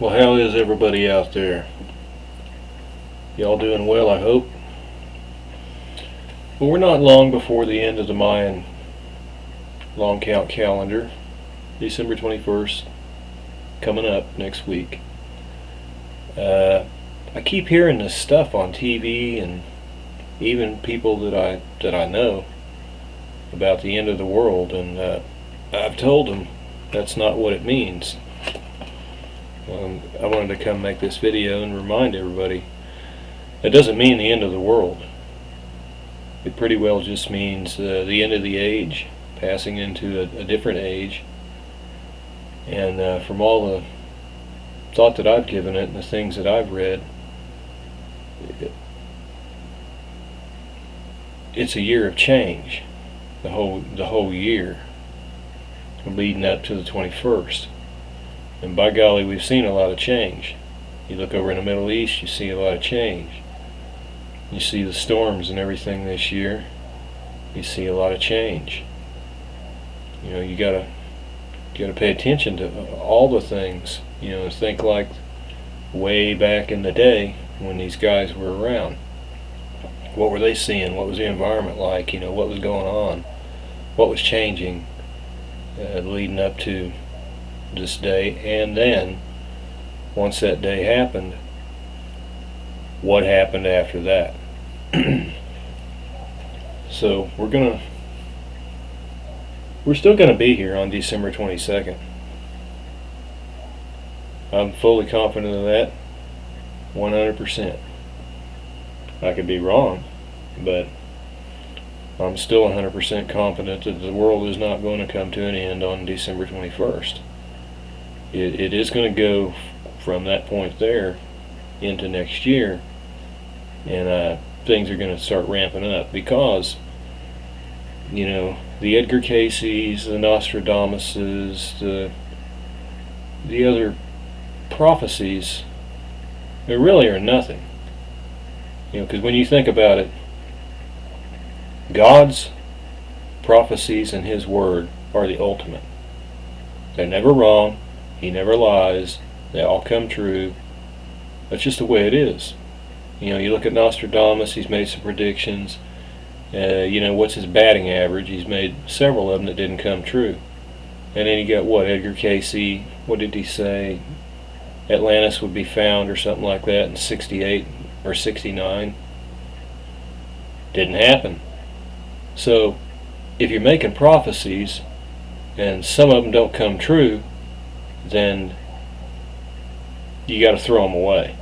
Well, how is everybody out there? Y'all doing well, I hope. Well, we're not long before the end of the Mayan long count calendar. December 21st, coming up next week. I keep hearing this stuff on TV and even people that I know about the end of the world, and I've told them that's not what it means. I wanted to come make this video and remind everybody it doesn't mean the end of the world. It pretty well just means the end of the age, passing into a different age. And from all the thought that I've given it and the things that I've read, it's a year of change. The whole year leading up to the 21st. And by golly, we've seen a lot of change. You look over in the Middle East, you see a lot of change. You see the storms and everything this year, you see a lot of change. You know, you gotta pay attention to all the things. You know, think like way back in the day when these guys were around. What were they seeing? What was the environment like? You know, what was going on? What was changing leading up to this day? And then, once that day happened, what happened after that? So we're still gonna be here on December 22nd. I'm fully confident of that, 100%. I could be wrong, but I'm still 100% confident that the world is not going to come to an end on December 21st. It is going to go from that point there into next year, and things are going to start ramping up because, you know, the Edgar Caseys, the Nostradamuses, the other prophecies, they really are nothing. You know, because when you think about it, God's prophecies and His Word are the ultimate. They're never wrong. He never lies. They all come true. That's just the way it is. You know, you look at Nostradamus, he's made some predictions. You know, what's his batting average? He's made several of them that didn't come true. And then you got what? Edgar Casey, what did he say? Atlantis would be found or something like that in 68 or 69. Didn't happen. So, if you're making prophecies and some of them don't come true, then you got to throw them away.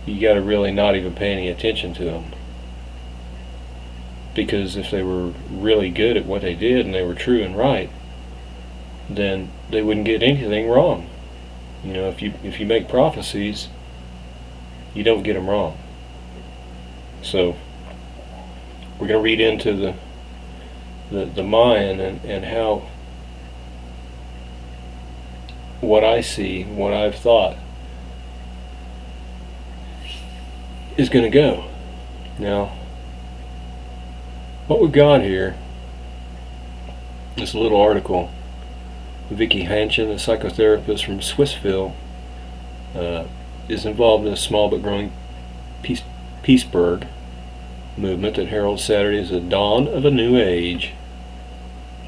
You got to really not even pay any attention to them. Because if they were really good at what they did and they were true and right, then they wouldn't get anything wrong. You know, if you make prophecies, you don't get them wrong. So we're going to read into the Mayan and how what I see, what I've thought is going to go. Now, what we've got here, this little article, Vicky Hanchen, a psychotherapist from Swissville, is involved in a small but growing Peaceburg movement that heralds Saturday as the dawn of a new age.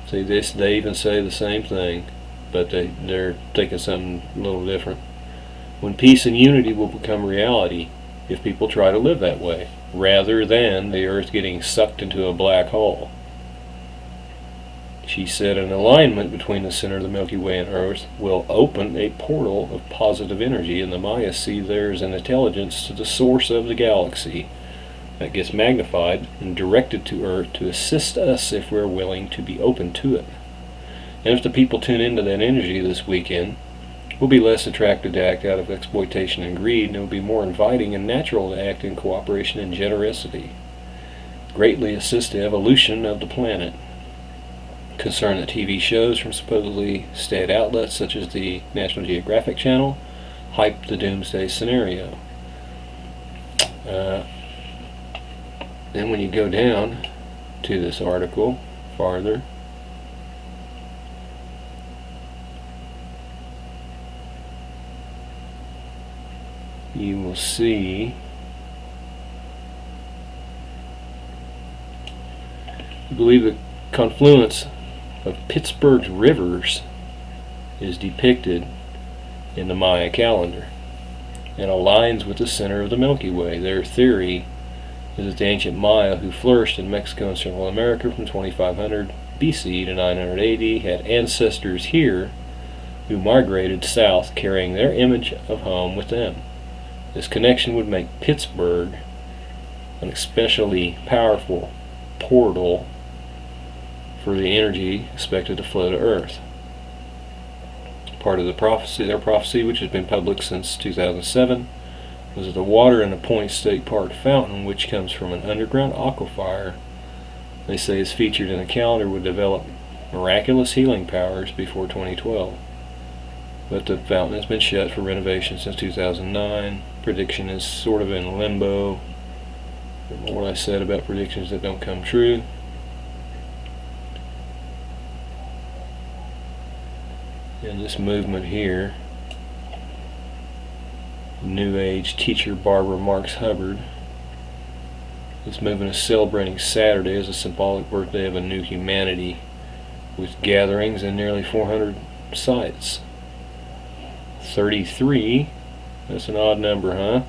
See, they even say the same thing, but they're thinking something a little different. When peace and unity will become reality if people try to live that way, rather than the earth getting sucked into a black hole. She said an alignment between the center of the Milky Way and Earth will open a portal of positive energy, and the Maya see there as an intelligence to the source of the galaxy that gets magnified and directed to Earth to assist us if we're willing to be open to it. And if the people tune into that energy this weekend, we'll be less attracted to act out of exploitation and greed, and it will be more inviting and natural to act in cooperation and generosity. Greatly assist the evolution of the planet. Concern that TV shows from supposedly state outlets such as the National Geographic Channel hype the doomsday scenario. Then when you go down to this article farther, you will see I believe the confluence of Pittsburgh's rivers is depicted in the Maya calendar and aligns with the center of the Milky Way. Their theory is that the ancient Maya, who flourished in Mexico and Central America from 2500 BC to 900 AD, had ancestors here who migrated south carrying their image of home with them. This connection would make Pittsburgh an especially powerful portal for the energy expected to flow to Earth. Part of the prophecy, their prophecy, which has been public since 2007, was that the water in the Point State Park fountain, which comes from an underground aquifer, they say is featured in the calendar, would develop miraculous healing powers before 2012. But the fountain has been shut for renovation since 2009. Prediction is sort of in limbo. What I said about predictions that don't come true. And this movement here, New Age teacher Barbara Marx Hubbard, this movement is celebrating Saturday as a symbolic birthday of a new humanity, with gatherings in nearly 400 sites. 33, that's an odd number, huh?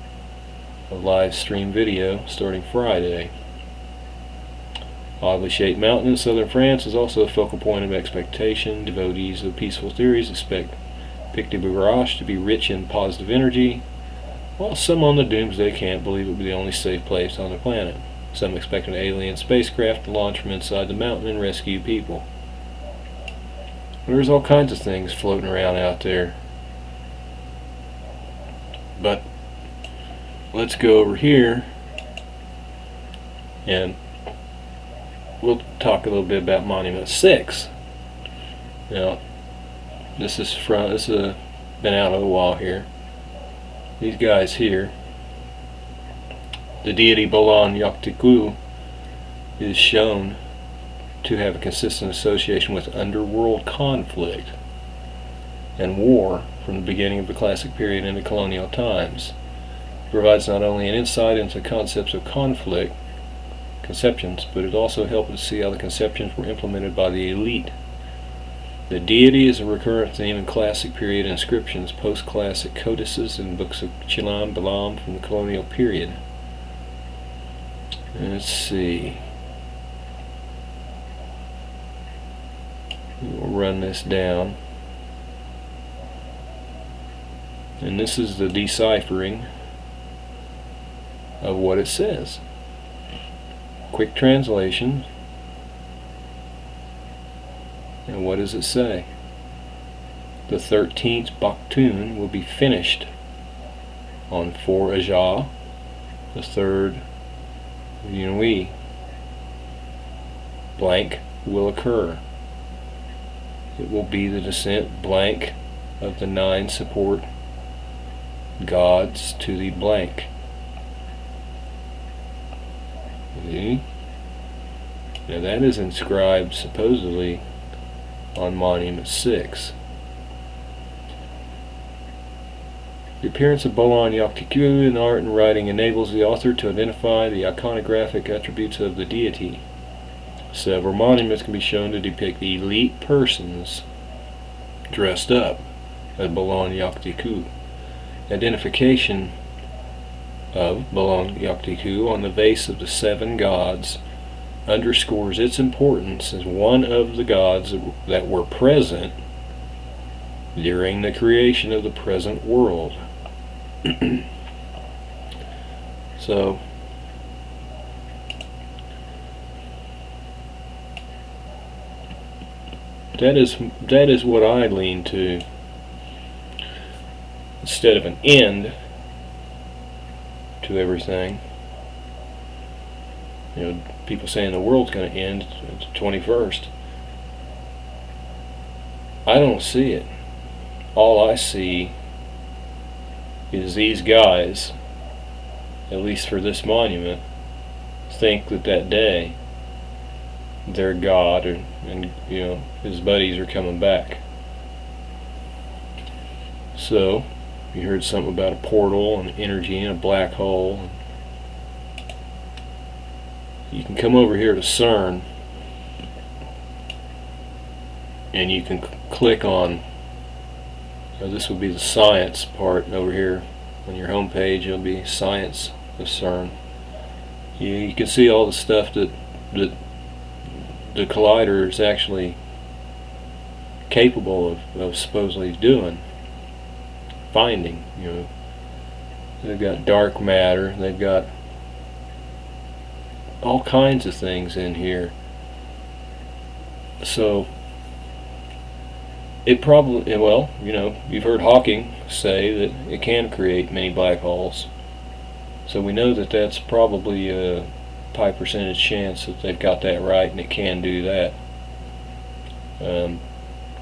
A live stream video starting Friday. Oddly shaped mountain in southern France is also a focal point of expectation. Devotees of peaceful theories expect Pic de Bourrache to be rich in positive energy, while some on the Doomsday Camp believe it will be the only safe place on the planet. Some expect an alien spacecraft to launch from inside the mountain and rescue people. There's all kinds of things floating around out there. But let's go over here and we'll talk a little bit about Monument 6. Now, this has been out a while here. These guys here, the deity Bolon Yaktiku is shown to have a consistent association with underworld conflict and war from the beginning of the classic period into colonial times. It provides not only an insight into concepts of conflict, conceptions, but it also helps us see how the conceptions were implemented by the elite. The deity is a recurrent theme in classic period inscriptions, post-classic codices, and books of Chilam Balam from the colonial period. Let's see. We'll run this down. And this is the deciphering of what it says. Quick translation. And what does it say? The 13th Baktun will be finished on 4 Ajah, the 3rd Unui. Blank will occur. It will be the descent blank of the 9 support gods to the blank. See? Now that is inscribed supposedly on Monument 6. The appearance of Bolon Yaktiku in art and writing enables the author to identify the iconographic attributes of the deity. Several monuments can be shown to depict elite persons dressed up as Bolon Yaktiku. Identification of Bolon Yaktiku on the vase of the 7 gods underscores its importance as one of the gods that were present during the creation of the present world. So that is what I lean to. Instead of an end to everything, you know, people saying the world's going to end at the 21st. I don't see it. All I see is these guys, at least for this monument, think that that day their God and you know his buddies are coming back. So You heard something about a portal and energy and a black hole. You can come over here to CERN, and you can click on, this would be the science part over here. On your home page, it'll be science of CERN. You can see all the stuff that the collider is actually capable of supposedly doing, finding. They've got dark matter, they've got all kinds of things in here. So it probably, well, you've heard Hawking say that it can create many black holes. So we know that that's probably a high percentage chance that they've got that right and it can do that.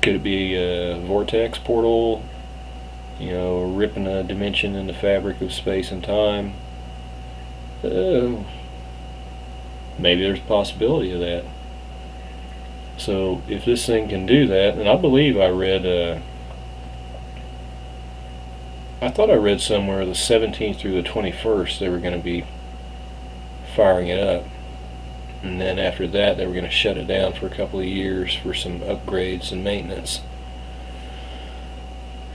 Could it be a vortex portal, ripping a dimension in the fabric of space and time? Maybe there's a possibility of that. So if this thing can do that, and I believe I read, I thought I read somewhere the 17th through the 21st they were going to be firing it up, and then after that they were going to shut it down for a couple of years for some upgrades and maintenance.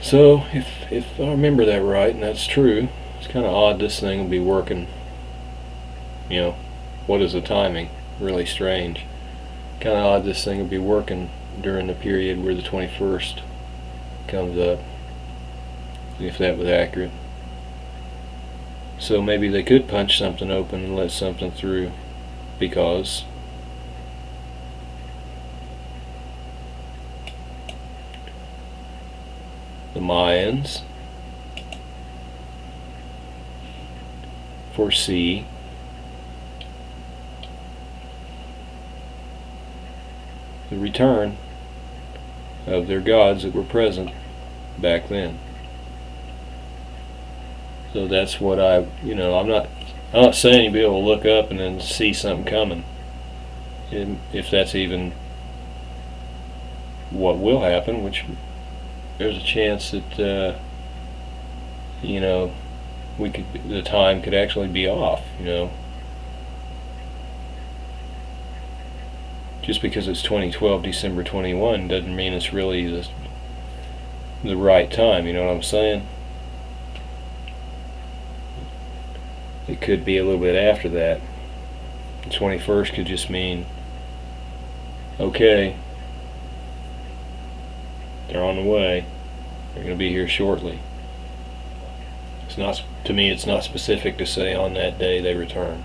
So if I remember that right, and that's true, it's kind of odd this thing will be working. What is the timing? Really strange. Kind of odd this thing will be working during the period where the 21st comes up, if that was accurate. So maybe they could punch something open and let something through, because the Mayans foresee the return of their gods that were present back then. So that's what I'm not saying you'll be able to look up and then see something coming, if that's even what will happen, which there's a chance that the time could actually be off. Just because it's 2012 December 21 doesn't mean it's really the right time. You know what I'm saying? It could be a little bit after that. The 21st could just mean, okay, they're on the way, they're going to be here shortly. It's not, to me, it's not specific to say on that day they return.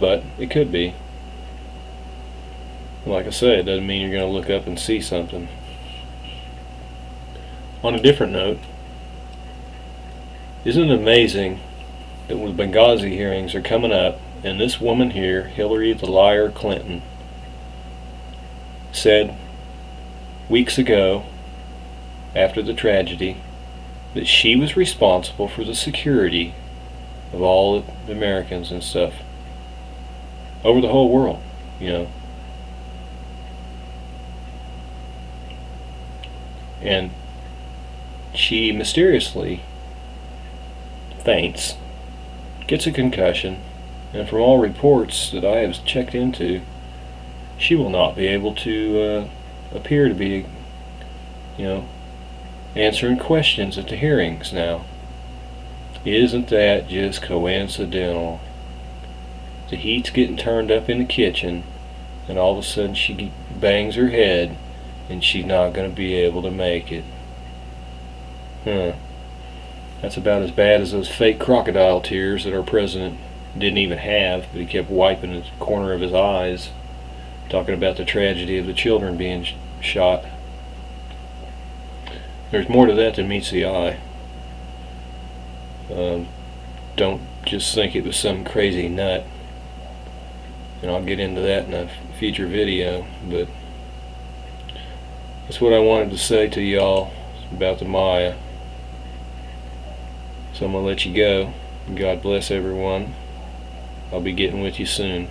But it could be. Like I said, it doesn't mean you're going to look up and see something. On a different note, isn't it amazing that when the Benghazi hearings are coming up, and this woman here, Hillary the Liar Clinton, said weeks ago, after the tragedy, that she was responsible for the security of all the Americans and stuff over the whole world, and she mysteriously faints, gets a concussion, and from all reports that I have checked into, she will not be able to appear to be, answering questions at the hearings now. Isn't that just coincidental? The heat's getting turned up in the kitchen, and all of a sudden she bangs her head, and she's not going to be able to make it. That's about as bad as those fake crocodile tears that our president didn't even have, but he kept wiping the corner of his eyes, talking about the tragedy of the children being shot. There's more to that than meets the eye. Don't just think it was some crazy nut, and I'll get into that in a future video, but that's what I wanted to say to y'all about the Maya. So I'm going to let you go. God bless everyone. I'll be getting with you soon.